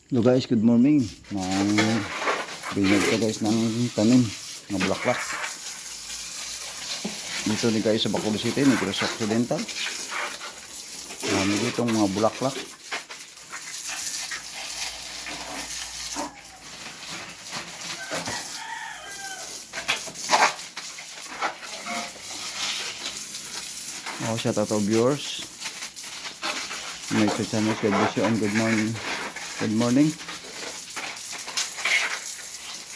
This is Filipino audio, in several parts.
Hello guys, good morning. Binyag ko guys ng tanim ng bulaklak. Dito ni guys sa Bacolod City, Negros Occidental. Marami dito mga bulaklak. Shout out to viewers. May channel sa good morning. Good morning.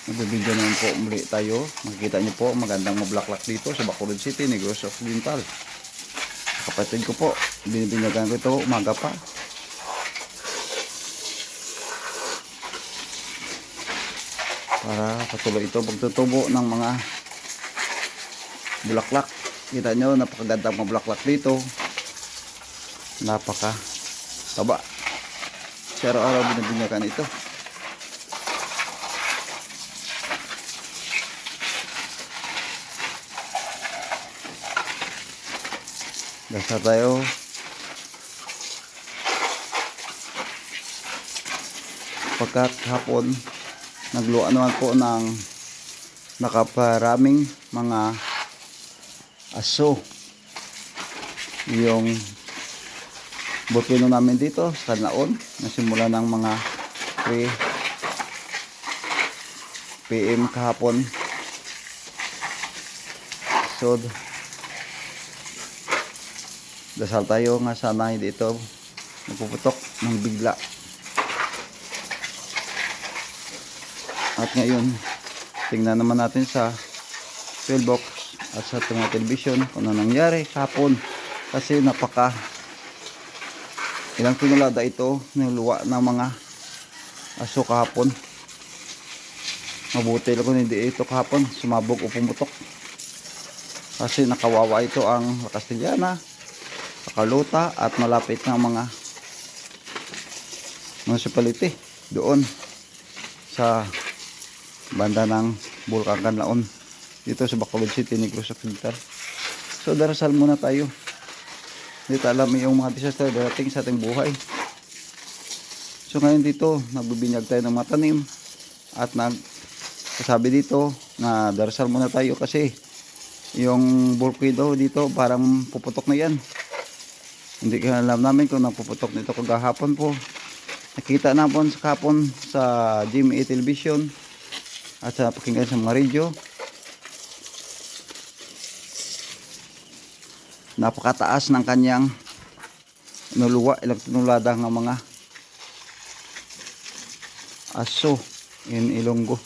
Magbibigyan naman po muli tayo. Makikita niyo po magandang mabulaklak dito sa Bacolod City, Negros Occidental. Kapatid ko po, binibinyagan ko ito umaga pa. Para patuloy ito pagtutubo ng mga bulaklak. Kita nyo, napakagandang mabulaklak dito. Napaka taba. Sa araw-araw binibinyagan ito. Dasar tayo. Pagkat hapon nagluan naman po ng nakaparaming mga aso yung volcano namin dito sa Canlaon. Nasimula ng mga 3 PM kahapon. So dasal tayo nga sana hindi ito nagpuputok ng bigla. At ngayon tingnan naman natin sa pillbox at sa mga television kung ano nangyari kahapon, kasi ilang tinulada ito niluwa ng mga aso kahapon. Mabuti lang kung hindi ito kahapon sumabog o pumutok, kasi nakawawa ito ang La Castellana, Kaluta at malapit ng mga municipality doon sa banda ng Bulkan Canlaon dito sa Bacolod City, Negros Occidental. So darasal muna tayo. Hindi tayo alam yung mga disaster darating sa ating buhay. So ngayon dito nagbibinyag tayo ng mga tanim at nagsasabi dito na darasal muna tayo, kasi yung volcano dito parang puputok na yan. Hindi ka alam namin kung napuputok nito kagahapon po. Nakita na po sa kahapon sa GMA television at sa pakinggan sa mga radio. Napakataas ng kanyang nuluwa, ilang tinulada ng mga aso in Ilonggo.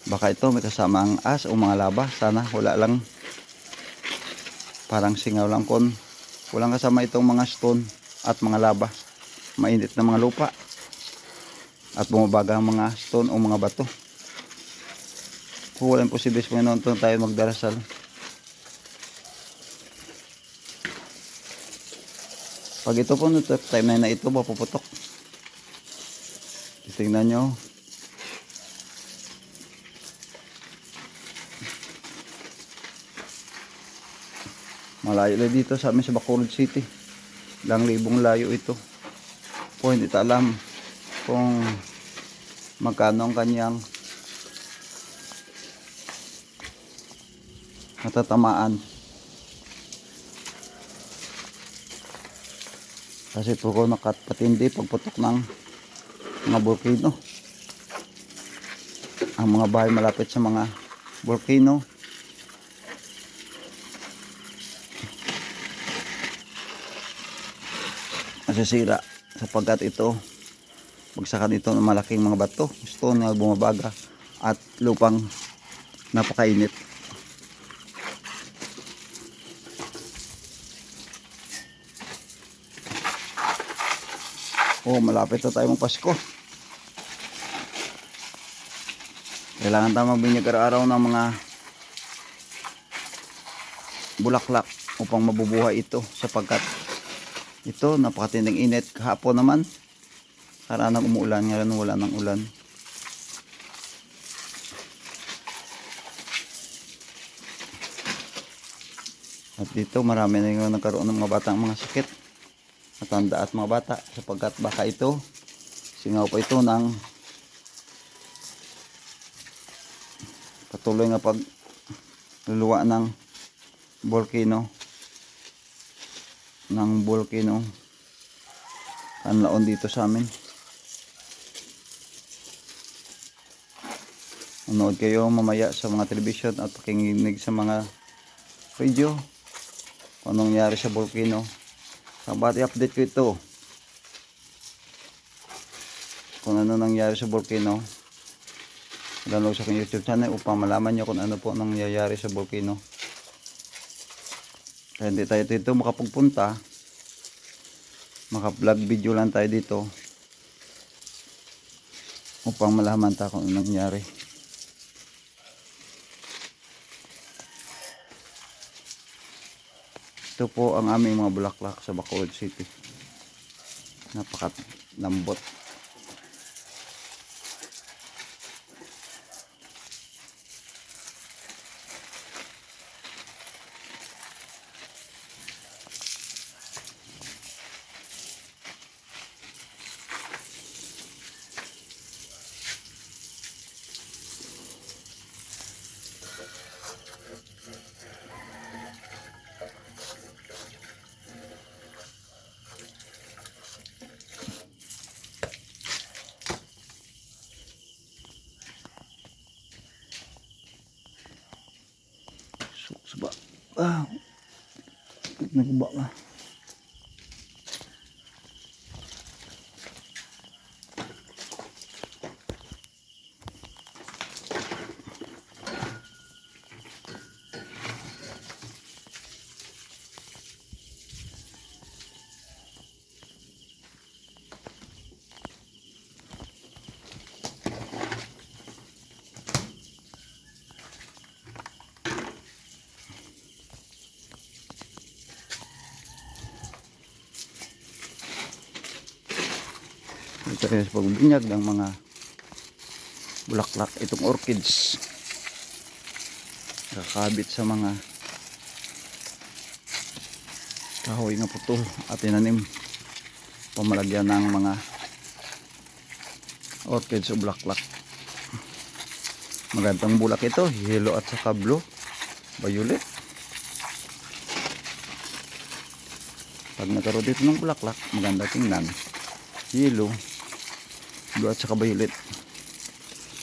Baka ito may kasamang as o mga laba. Sana wala lang, parang singaw lang kon walang kasama itong mga stone at mga laba. Mainit na mga lupa at bumabaga ang mga stone o mga bato. Kung walang posibles Panginoon, ito tayo magdarasal. Pag ito po, time na ito mapuputok. Tingnan nyo. Malayo na dito sa amin sa Bacolod City. Ilang libong layo ito. Po hindi ta alam kung magkano ang kanyang matatamaan. Kasi po ko nakapatindi pagputok ng mga volcano. Ang mga bahay malapit sa mga volcano masisira, sapagkat ito bagsakan ito ng malaking mga bato, stone na bumabaga at lupang napakainit. Malapit na tayo Pasko. Kailangan tayo magbinyag araw-araw ng mga bulaklak upang mabubuhay ito, sapagkat ito napakatinding init. Kahapon naman karanang umuulan, ngayon wala ng ulan. At dito marami na yung nagkaroon ng mga batang mga sakit. matanda at mga bata, sapagkat baka ito singaw pa ito ng patuloy na pagluluwa ng volcano Kanlaon dito sa amin. Manood kayo mamaya sa mga television at pakikinig sa mga radio kung anong nangyari sa volcano. Sabat i-update ko ito kung ano nangyari sa volcano. Download sa aking YouTube channel upang malaman nyo kung ano po nangyayari sa volcano. Kaya hindi tayo dito makapagpunta, maka-vlog video lang tayo dito upang malaman tayo kung ano nangyari. Ito po ang aming mga bulaklak sa Bacolod City. Napakalambot. Suba. Nagba ka. Ito rin sa pagbinyag ng mga bulaklak, itong orchids kakabit sa mga kahoy na putol at tinanim pamalagyan ng mga orchids o bulaklak. Magandang bulak ito, yellow at saka blue, violet. Pag nagkaroon dito ng bulaklak, maganda tingnan, yellow, blue at saka violet.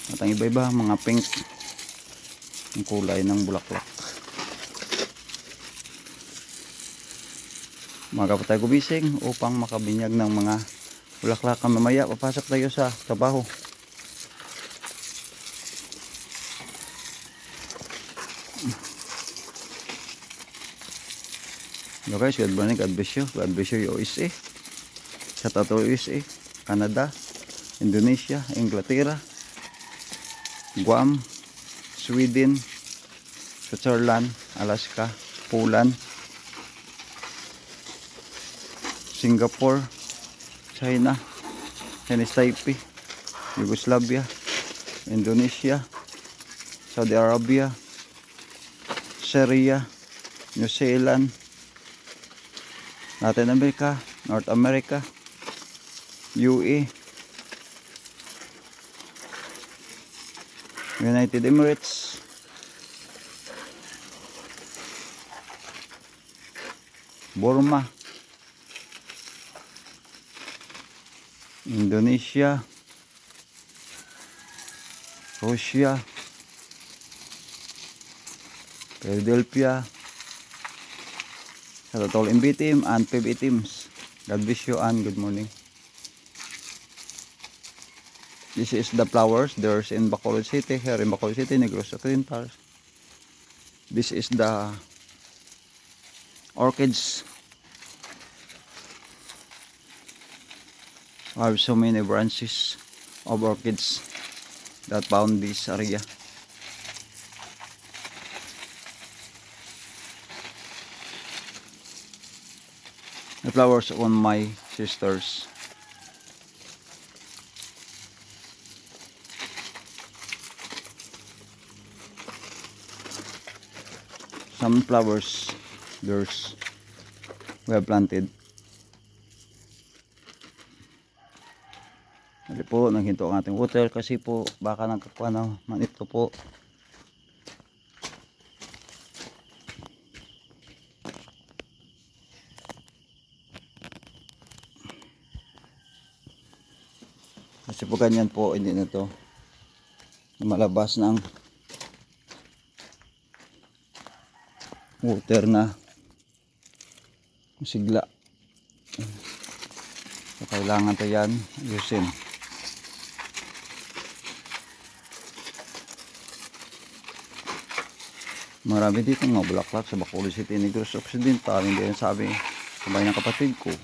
At ang iba-iba mga pink ang kulay ng bulaklak. Umaga pa tayo gumising upang makabinyag ng mga bulaklak. Mamaya papasok tayo sa trabaho. So guys, good morning, God bless you USA. Shout out to USA, Canada, Indonesia, Inglaterra, Guam, Sweden, Switzerland, Alaska, Poland, Singapore, China, Chinese Taipei, Yugoslavia, Indonesia, Saudi Arabia, Syria, New Zealand, Latin America, North America, UE, United Emirates, Burma, Indonesia, Russia, Philadelphia, sa total MB team and PB teams. God bless you and good morning. This is the flowers. There's in Bacolod City. Here in Bacolod City, Negros Occidental. This is the orchids. I have so many branches of orchids that found this area. The flowers on my sisters. Some flowers there's we have planted. Kasi po naghinto ang ating water kasi po baka nagkakuha ng manito po. Kasi po ganyan po, hindi na to malabas ng water na sigla. So, kailangan to yan ayusin. Marami dito mga bulaklak sa Bacolod City, Negros Occidental. Hindi yan sabi sabay ng kapatid ko.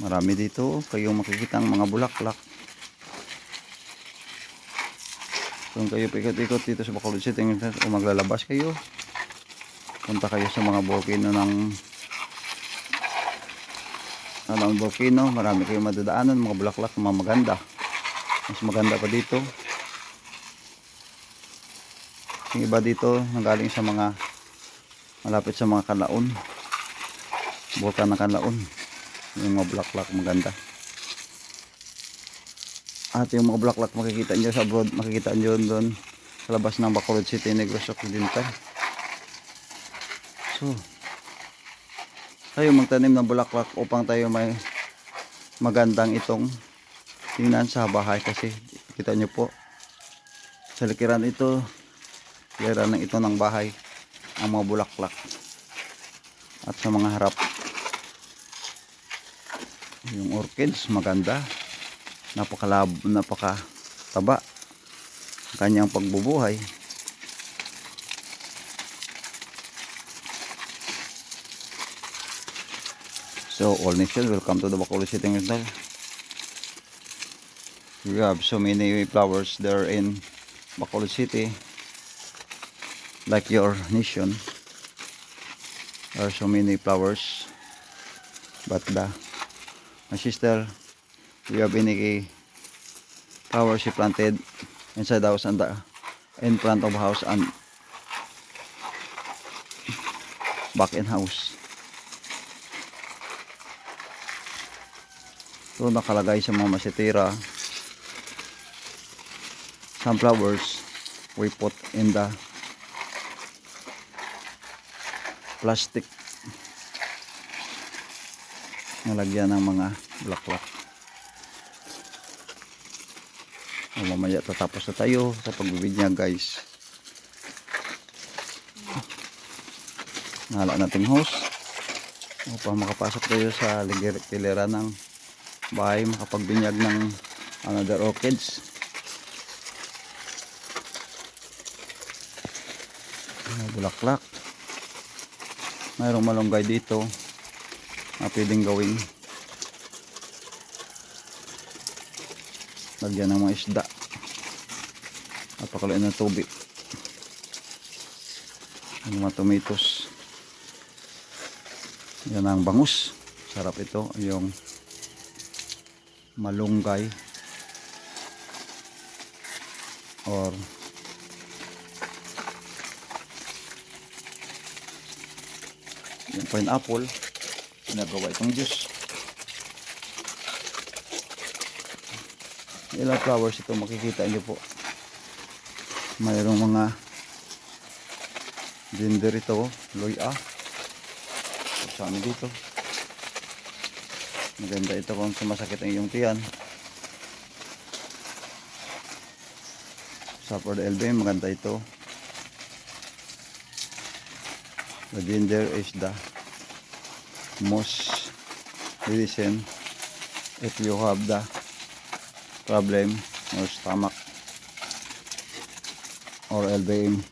Marami dito kayong makikita ang mga bulaklak. Kung kayo pikot-ikot dito sa Bacolod City o maglalabas kayo, punta kayo sa mga volcano ng volcano, marami kayong madadaanan, mga bulaklak na mga maganda. Mas maganda pa dito. Yung iba dito nanggaling sa mga malapit sa mga Kanlaon, volcan ng Kanlaon, yung mga bulaklak maganda. At yung mga bulaklak makikita nyo sa abroad, makikita nyo doon sa labas ng Bacolod City, Negros Occidental. So tayo magtanim ng bulaklak upang tayo may magandang itong tingnan sa bahay. Kasi kita nyo po sa likiran ito, likiran ng ito ng bahay ang mga bulaklak. At sa mga harap yung orchids maganda, napakataba kanyang pagbubuhay. So all nation, welcome to the Bacolod City. We have so many flowers there in Bacolod City, like your nation. There are so many flowers, but my sister, we have any flowers she planted inside the house and in front of house and back in house. So nakalagay sa mga masetera. Some flowers we put in the plastic, nalagyan ng mga bulaklak. Mamaya tatapos na tayo sa pagbibigyan, guys. Nahala nating hose upang makapasok tayo sa kilera ng bahay, makapagbinyag ng another orchids. Bulaklak. Mayroong malunggay dito na pwedeng gawing lagyan ng mga isda at pakuluin ng tubig. Ang mga tomatoes, yan ang bangus. Sarap ito, yung malunggay or yung pineapple, ginagawa itong juice. Ilang flowers ito makikita nyo po. Mayroong mga ginger ito, loya. Kasama dito. Maganda ito kung sumasakit ang iyong tiyan. Sa for the LB, maganda ito. The ginger is the most medicine if you have the problem or stomach or LBM.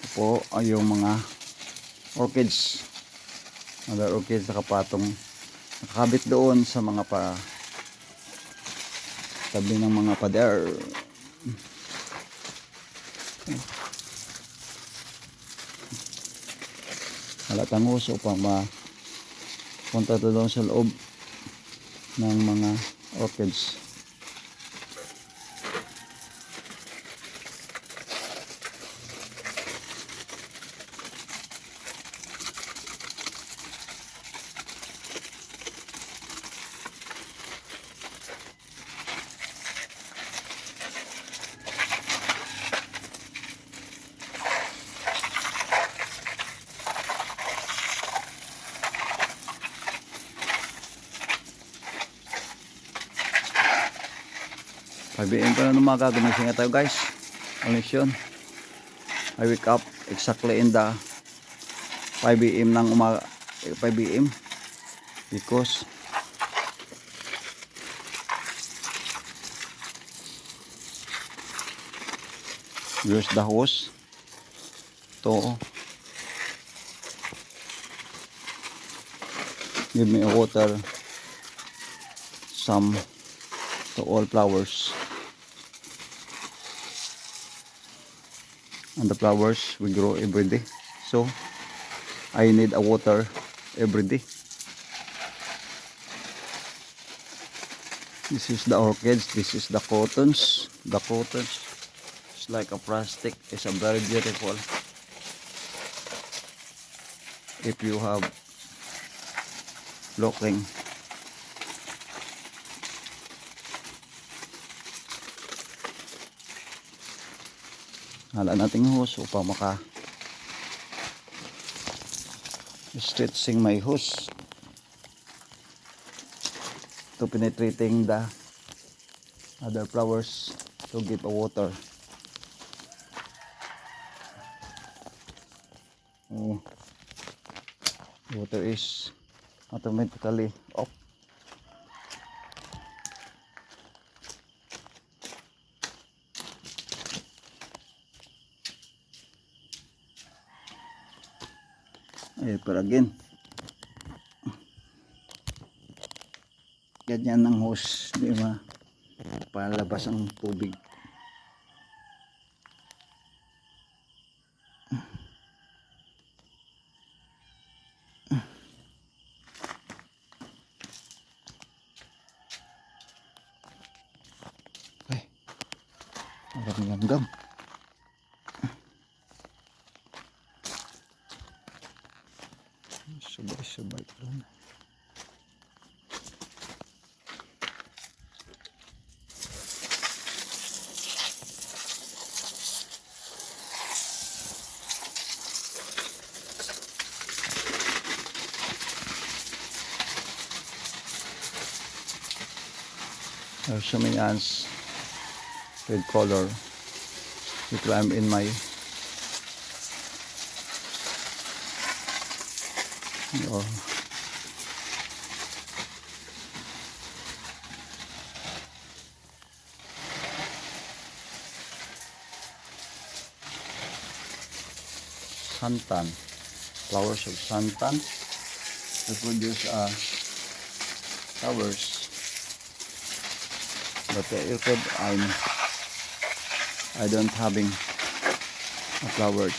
Ito po ay yung mga orchids, other orchids nakapatong, nakakabit doon sa mga tabi ng mga pader. Halatang uso upang mapunta to doon sa loob ng mga orchids. 5 AM pa na umaga, gumising nga tayo guys. Alis yun. I wake up exactly in the 5 AM ng umaga, 5 AM, because use the hose to give me a water some to all flowers, and the flowers will grow every day, so I need a water every day. This is the orchids, this is the cottons. The cottons is like a plastic, it's a very beautiful if you have looking. Hala natin hose upang maka stretching my hose to penetrating the other flowers to give a water. Water is automatically off. Ayan para again. Ganyan ng hose, di ba? Palabas ang tubig. Okay. Maraming langgam. Sabay-sabay lang. There's so many ants, red color. They climb in my or santan, flowers of santan to produce flowers. But the orchid I don't having flowers.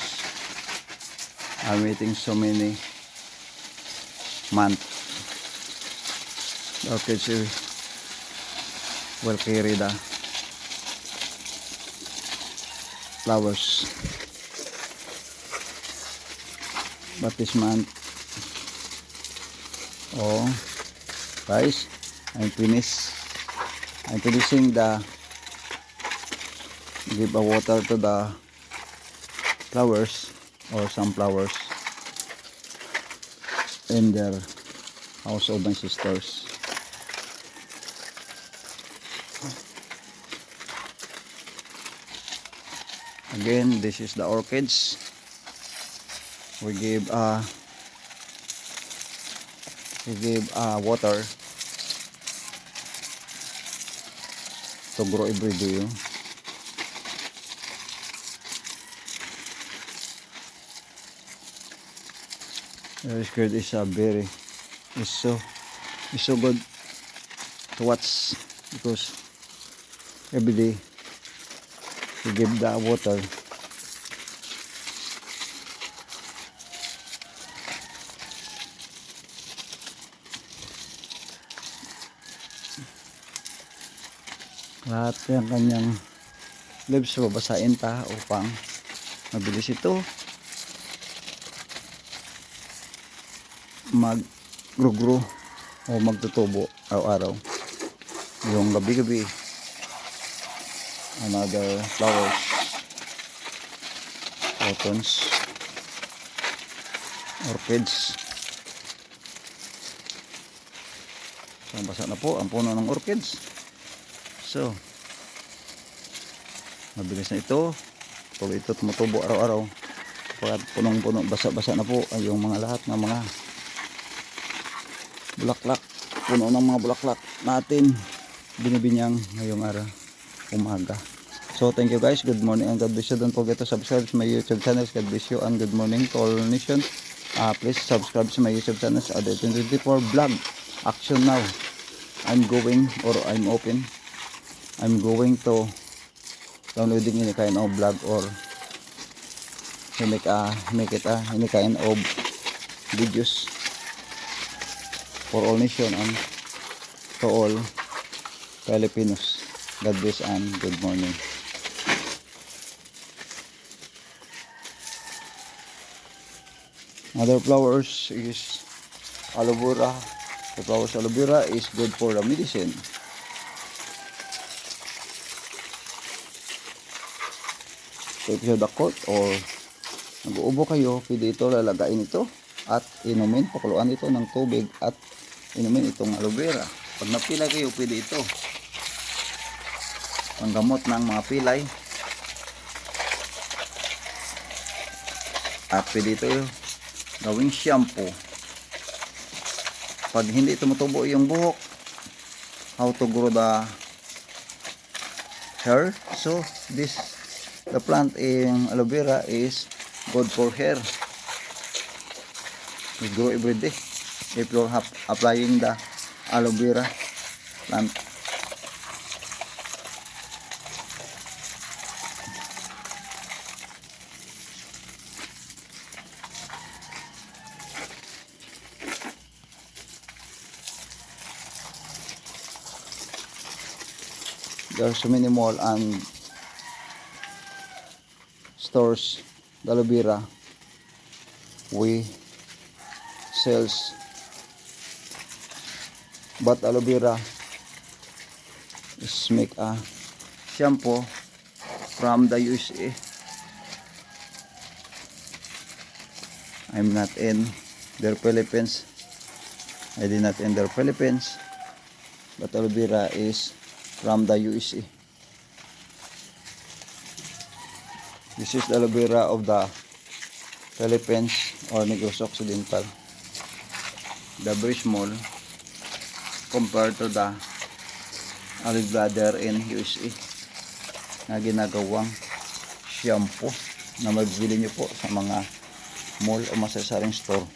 I'm waiting so many months. The orchids will carry the flowers. But this month, oh guys, I'm finishing the give a water to the flowers or some flowers in their house of my sisters. Again, this is the orchids. We give water to grow every day. This girl is so good to watch because every day we give the water. Lahat ng kanyang leaves babasain pa upang mabilis ito mag-grow o magtutubo araw-araw. Yung gabi-gabi another flowers, cottons, orchids. So basa na po ang puno ng orchids. So Mabilis na ito. Tuloy ito tumutubo araw-araw. Pagkat punong-puno, basa-basa na po ay yung mga lahat ng mga bulaklak. Puno ng mga bulaklak natin binibinyang ngayong araw, umaga. So thank you guys. Good morning and God bless you. Don't forget to subscribe to my YouTube channel. God bless you and good morning to all nation. Please subscribe to my YouTube channel. Other 2024 vlog. Action now. I'm going to downloading any kind of vlog or make any kind of videos for all nation and to all Filipinos. God bless and good morning. Other flowers is aloe vera. The flowers aloe vera is good for the medicine. So if you have a cold or nag-uubo kayo, pwede ito lalagain ito at inumin, pakuluan ito ng tubig at inumin itong aloe vera. Pag napilay kayo, pwede ito panggamot ng mga pilay at pwede ito gawing shampoo pag hindi tumutubo yung buhok. How to grow the hair. So the plant in aloe vera is good for hair. We grow every day if you are applying the aloe vera plant. There are so many mall and stores the aloe vera we sells, but aloe vera is make a shampoo from the USA. I'm not in their Philippines. I did not in their Philippines, but aloe vera is from the USA. This is the aloe vera of the Philippines or Negros Occidental. The very small compared to the aloe vera in USA na ginagawang shampoo na mabibili nyo po sa mga mall o masasaring store.